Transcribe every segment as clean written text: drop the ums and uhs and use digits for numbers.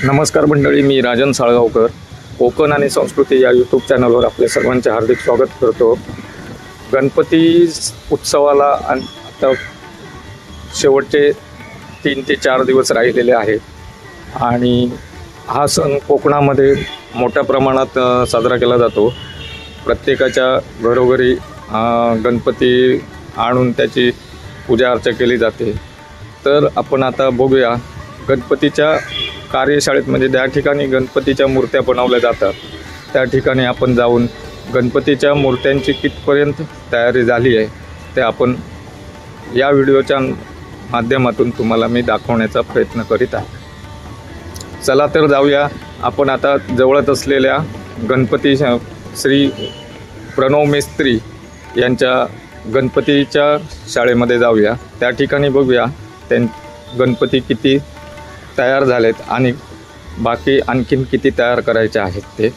नमस्कार मंडळी, मी राजन साळगावकर कोकण आणि संस्कृती या यूट्यूब चॅनलवर आपले सर्वांचे हार्दिक स्वागत करतो। गणपती उत्सवाला आता शेवटचे 3 ते 4 दिवस राहिलेले आहेत आणि हा सण कोकणामध्ये मोठ्या प्रमाणात साजरा केला जातो। प्रत्येकाच्या घरोघरी गणपती आणून त्याची पूजा अर्चा केली जाते। तर आपण आता बघूया गणपतीच्या कार्यशाळेत, म्हणजे ज्या ठिकाणी गणपतीच्या मूर्त्या बनवल्या जातात त्या ठिकाणी आपण जाऊन गणपतीच्या मूर्त्यांची कितपर्यंत तयारी झाली आहे ते आपण या व्हिडिओच्या माध्यमातून तुम्हाला मी दाखवण्याचा प्रयत्न करीत आहे। चला तर जाऊया आपण आता जवळच असलेल्या गणपती श्री प्रणव मेस्त्री यांच्या गणपतीच्या शाळेमध्ये जाऊया। त्या ठिकाणी बघूया गणपती किती तयार झालेत आणि बाकी आणखीन किती तयार करायचे आहेत ते।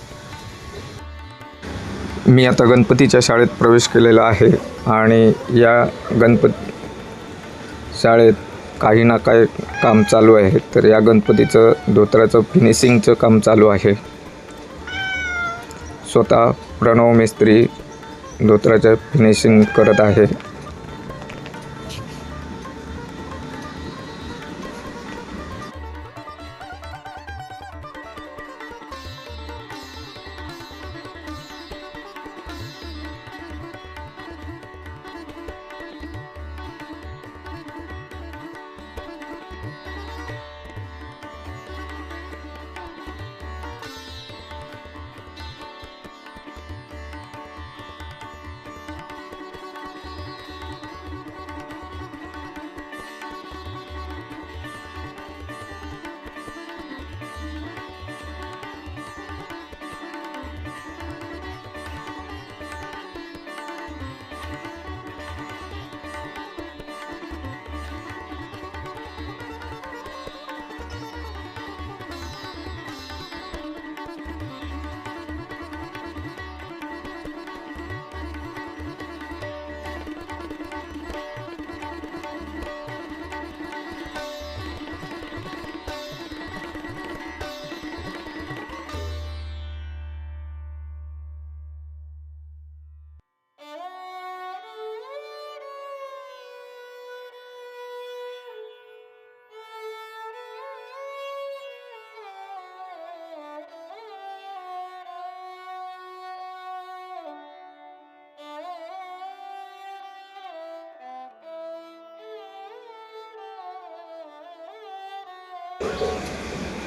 मी आता गणपतीच्या शाळेत प्रवेश केलेला आहे आणि या गणपती शाळेत काही ना काही काम चालू आहे। तर या गणपतीचं धोत्राचं फिनिशिंगचं काम चालू आहे। स्वतः प्रणव मेस्त्री धोत्राचं फिनिशिंग करत आहे।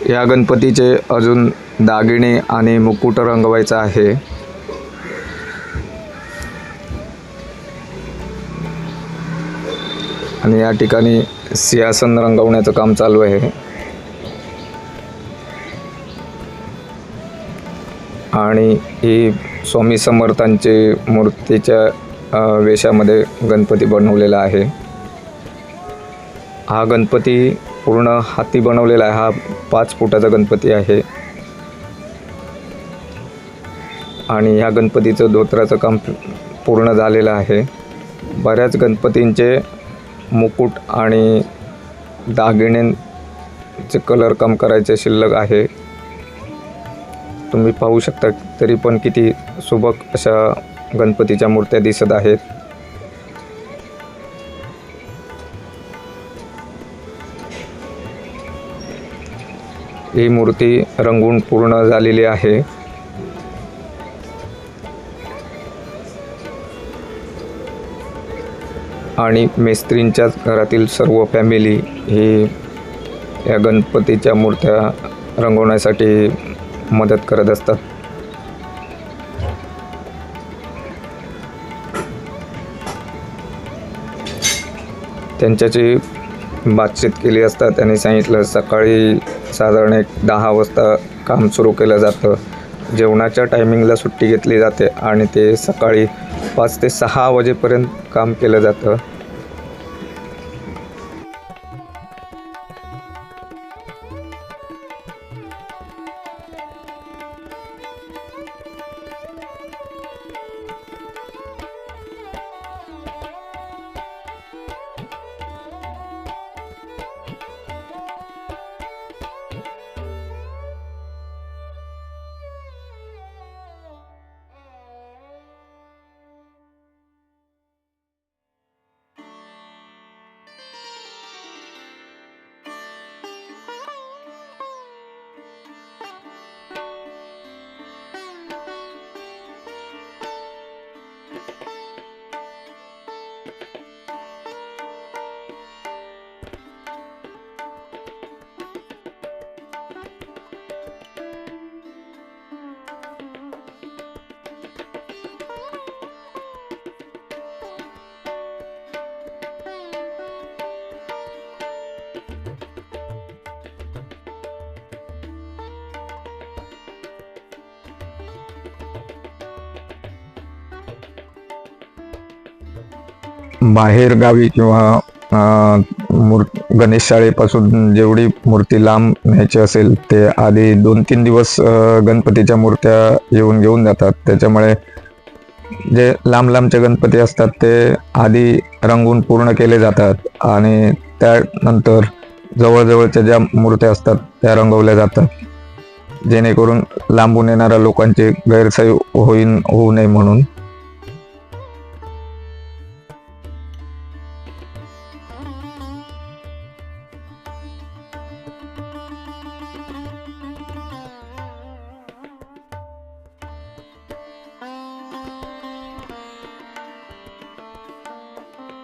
या गणपतीचे अजून दागिने आणि मुकुट रंगवायचा आहे। आणि या ठिकाणी सिंहासन रंगवण्याचं काम चालू आहे। आणि ही स्वामी समर्थांची मूर्तीच्या वेशामध्ये गणपती बनवलेला आहे। हा गणपती पूर्ण हाती बनवलेला आहे। हा 5 फुटाचा गणपती आहे आणि ह्या गणपतीचं धोत्राचं काम पूर्ण झालेलं आहे। बऱ्याच गणपतींचे मुकुट आणि दागिन्यांचे कलर काम करायचे शिल्लक आहे। तुम्ही पाहू शकता तरी पण किती सुबक अशा गणपतीच्या मूर्त्या दिसत आहेत। ही मूर्ती रंगून पूर्ण झालेली आहे। आणि मेस्त्रींच्याच घरातील सर्व फॅमिली ही या गणपतीच्या मूर्त्या रंगवण्यासाठी मदत करत असतात। त्यांच्याशी बातचीत केली असता त्यांनी सांगितलं सकाळी साधारण 10 वाजता काम सुरू केलं जातं। जेवणाच्या टायमिंगला सुट्टी घेतली जाते आणि ते सकाळी 5 ते 6 वाजेपर्यंत काम केलं जातं। बाहेर गावी किंवा गणेश शाळेपासून जेवढी मूर्ती लांब न्यायची असेल ते आधी 2-3 दिवस गणपतीच्या मूर्त्या येऊन घेऊन जातात. त्याच्यामुळे जे लांब लांबचे गणपती असतात ते आधी रंगवून पूर्ण केले जातात आणि त्यानंतर जवळजवळच्या ज्या मूर्त्या असतात त्या रंगवल्या जातात, जेणेकरून लांबून येणाऱ्या लोकांची गैरसोय होऊ नये म्हणून.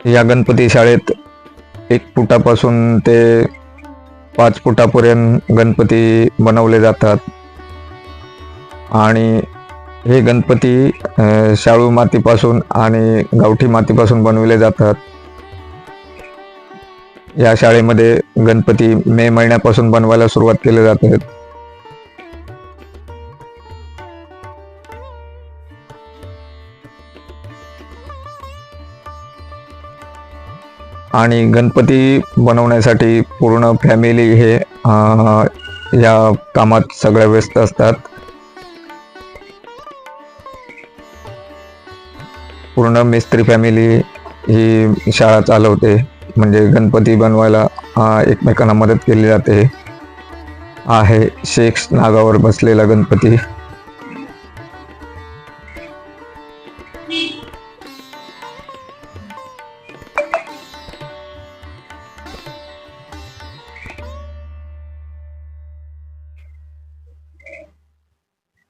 या गणपती शाळेत 1 फुटापासून ते 5 फुटापर्यंत गणपती बनवले जातात आणि हे गणपती शाळू मातीपासून आणि गावठी मातीपासून बनवले जातात. या शाळेमध्ये गणपती मे महिन्यापासून बनवायला सुरुवात केली जाते. आणि गणपती बनवण्यासाठी पूर्ण फॅमिली हे या कामात सगळ्या व्यस्त असतात. पूर्ण मिस्त्री फॅमिली ही शाळा चालवते, म्हणजे गणपती बनवायला एकमेकांना मदत केली जाते. आहे शेष नागावर बसलेला गणपती.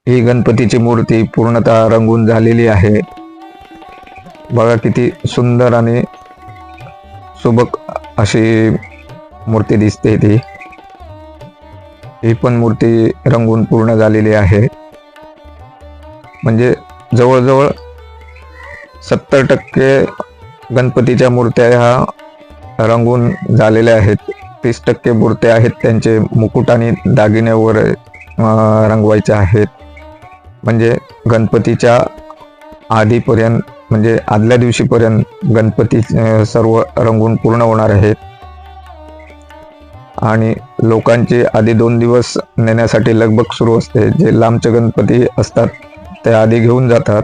ही गणपतीची मूर्ती पूर्णतः रंगून झालेली आहे. बघा किती सुंदर आणि सुबक अशी मूर्ती दिसते ती. ही पण मूर्ती रंगून पूर्ण झालेली आहे. म्हणजे जवळजवळ 70% गणपतीच्या मूर्त्या ह्या रंगून झालेल्या आहेत. 30% मूर्त्या आहेत त्यांचे मुकुट आणि दागिन्यावर रंगवायचे आहेत. म्हणजे गणपतीच्या आधीपर्यंत, म्हणजे आदल्या दिवशीपर्यंत गणपती सर्व रंगून पूर्ण होणार आहेत. आणि लोकांची आधी 2 दिवस नेण्यासाठी लगबग सुरू असते. जे लांबचे गणपती असतात ते आधी घेऊन जातात.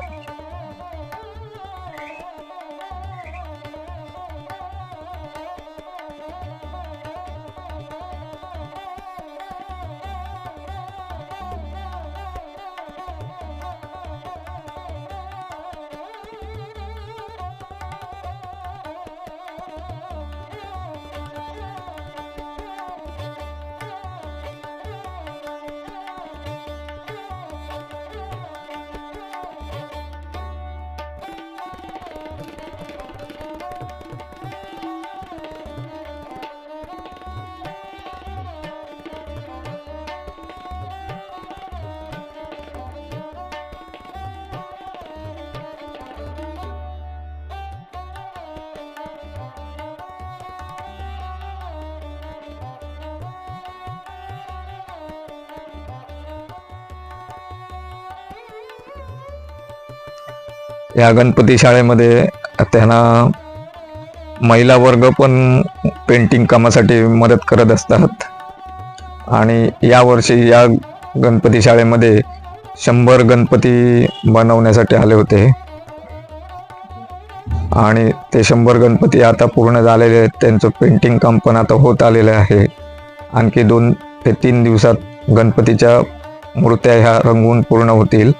या गणपती शाळेमध्ये त्यांना महिला वर्ग पण पेंटिंग कामासाठी मदत करत असतात. आणि यावर्षी या गणपती शाळेमध्ये 100 गणपती बनवण्यासाठी आले होते आणि ते 100 गणपती आता पूर्ण झालेले आहेत. त्यांचं पेंटिंग काम पण आता होत आलेलं आहे. आणखी 2 ते 3 दिवसात गणपतीच्या मूर्त्या ह्या रंगवून पूर्ण होतील.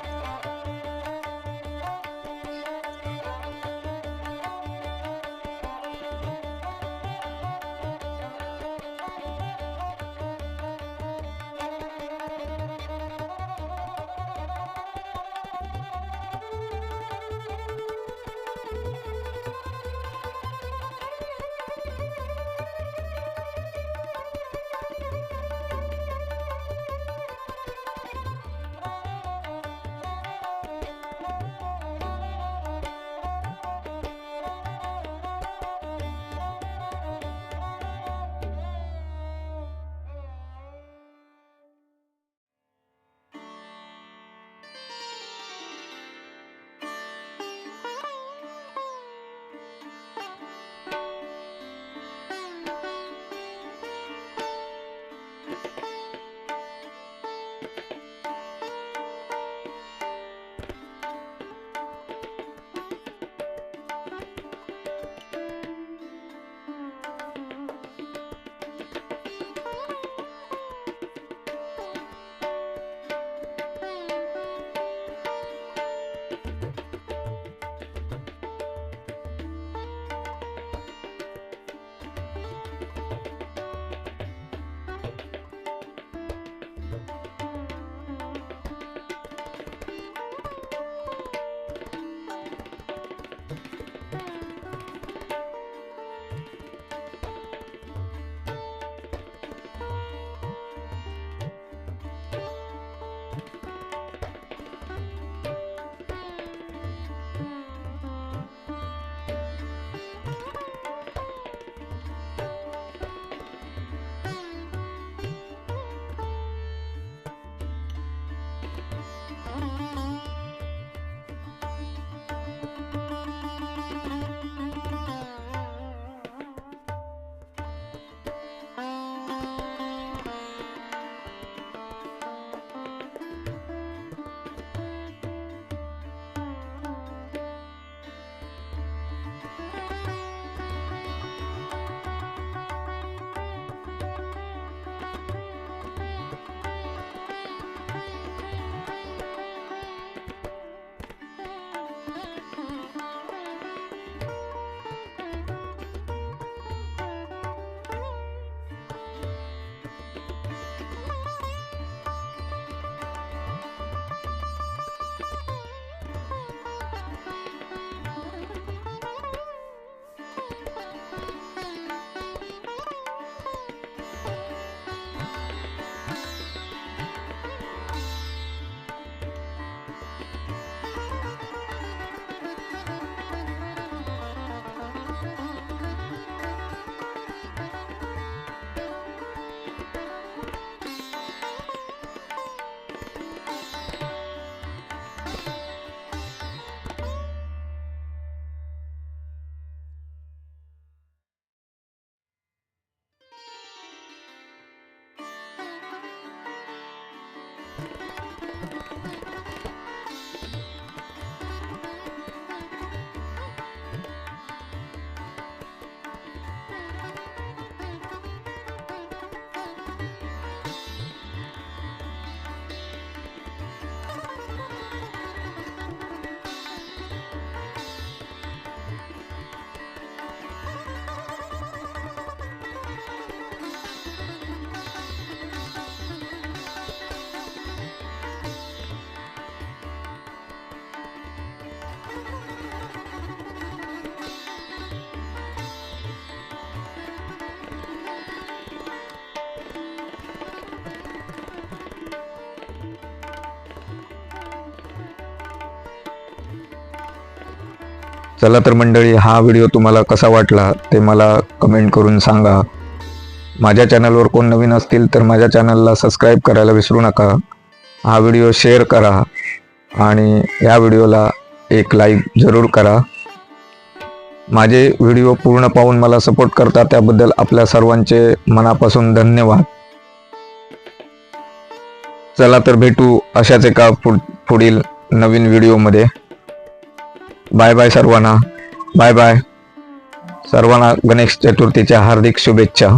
चला तर मंडळी, हा व्हिडिओ तुम्हाला कसा वाटला ते मला कमेंट करून सांगा. माझ्या चॅनलवर कोण नवीन असतील तर माझ्या चॅनलला सबस्क्राईब करायला विसरू नका. हा व्हिडिओ शेअर करा आणि या व्हिडिओला एक लाईक जरूर करा. माझे व्हिडिओ पूर्ण पाहून मला सपोर्ट करता त्याबद्दल आपल्या सर्वांचे मनापासून धन्यवाद. चला तर भेटू अशाच एका पुढील नवीन व्हिडिओमध्ये. बाय बाय सर्वांना. Bye bye. सर्वांना गणेश चतुर्थीच्या हार्दिक शुभेच्छा.